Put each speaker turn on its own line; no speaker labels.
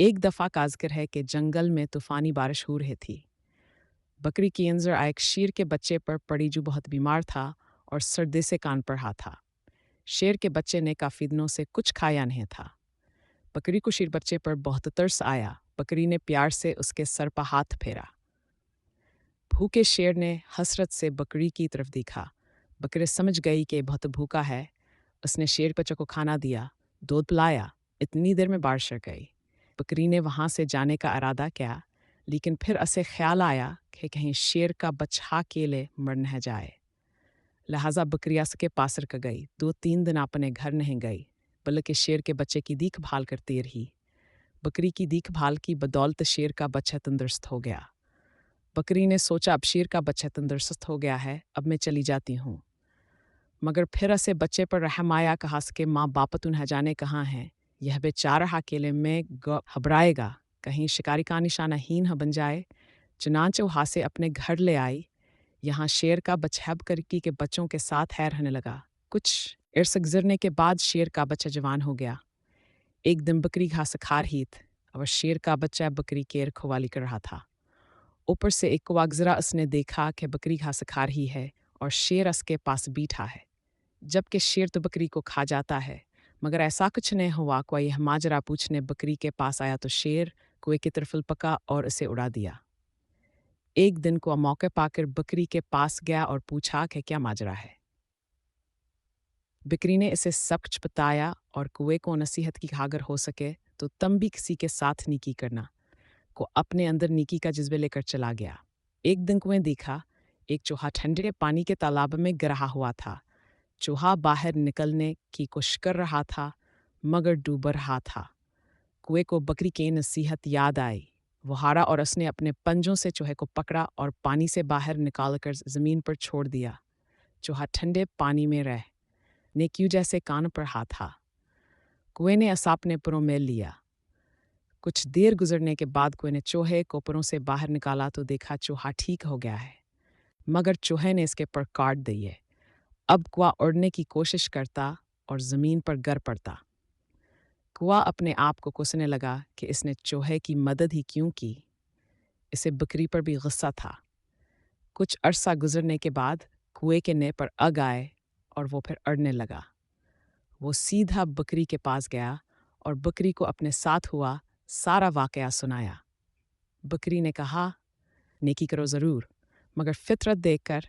एक दफ़ा का ज़िक्र है कि जंगल में तूफ़ानी बारिश हो रही थी। बकरी की नज़र एक शेर के बच्चे पर पड़ी जो बहुत बीमार था और सर्दी से कान पर रहा था। शेर के बच्चे ने काफ़ी दिनों से कुछ खाया नहीं था। बकरी को शेर बच्चे पर बहुत तरस आया। बकरी ने प्यार से उसके सर पर हाथ फेरा। भूखे शेर ने हसरत से बकरी की तरफ देखा। बकरी समझ गई कि बहुत भूखा है। उसने शेर बच्चे को खाना दिया, दूध पिलाया। इतनी देर में बारिश आ गई। बकरी ने वहाँ से जाने का इरादा किया, लेकिन फिर उसे ख्याल आया कि कहीं शेर का बच्चा अकेले मर न जाए। लिहाजा बकरी उसके पास रख गई। 2-3 दिन अपने घर नहीं गई, बल्कि शेर के बच्चे की देखभाल करती रही। बकरी की देखभाल की बदौलत शेर का बच्चा तंदुरुस्त हो गया। बकरी ने सोचा, अब शेर का बच्चा तंदुरुस्त हो गया है, अब मैं चली जाती हूँ। मगर फिर उसे बच्चे पर रहम आया। कहा कि माँ बाप तो न जाने कहाँ हैं। यह बेचारा अकेले में घबराएगा, कहीं शिकारी का निशाना हीन न बन जाए। चुनांचे वहाँ से अपने घर ले आई। यहाँ शेर का बच्चा बकरी के बच्चों के साथ है रहने लगा। कुछ अर्सा गुजरने के बाद शेर का बच्चा जवान हो गया। एक दिन बकरी घास खा रही थी और शेर का बच्चा बकरी की रखवाली कर रहा था। ऊपर से एक कौवा गुजरा। उसने देखा कि बकरी घास खा रही है और शेर उसके पास बैठा है। जबकि शेर तो बकरी को खा जाता है, मगर ऐसा कुछ नहीं हुआ। कोई यह माजरा पूछने बकरी के पास आया तो शेर कुएं की तरफ लपका और उसे उड़ा दिया। एक दिन को मौके पाकर बकरी के पास गया और पूछा कि क्या माजरा है। बकरी ने इसे सब कुछ बताया और कुएं को नसीहत की, अगर हो सके तो तुम भी किसी के साथ नीकी करना, को अपने अंदर नीकी का जज्बे लेकर चला गया। एक दिन कुएं देखा, एक चूहा ठंडे पानी के तालाब में गिरा हुआ था। चूहा बाहर निकलने की कोशिश कर रहा था, मगर डूब रहा था। कुएं को बकरी की नसीहत याद आई। वो हारा और उसने अपने पंजों से चूहे को पकड़ा और पानी से बाहर निकालकर ज़मीन पर छोड़ दिया। चूहा ठंडे पानी में रह ने क्यों जैसे कान पर हाथ था। कुएं ने असा अपने पुरों में लिया। कुछ देर गुजरने के बाद कुएं ने चूहे को पुरों से बाहर निकाला तो देखा चूहा ठीक हो गया है, मगर चूहे ने इसके पर काट दिए। अब कुआ उड़ने की कोशिश करता और ज़मीन पर गिर पड़ता। कुआ अपने आप को कोसने लगा कि इसने चूहे की मदद ही क्यों की। इसे बकरी पर भी गुस्सा था। कुछ अरसा गुजरने के बाद कुएं के ने पर अग आए और वो फिर अड़ने लगा। वो सीधा बकरी के पास गया और बकरी को अपने साथ हुआ सारा वाकया सुनाया। बकरी ने कहा, नेकी करो ज़रूर, मगर फितरत देखकर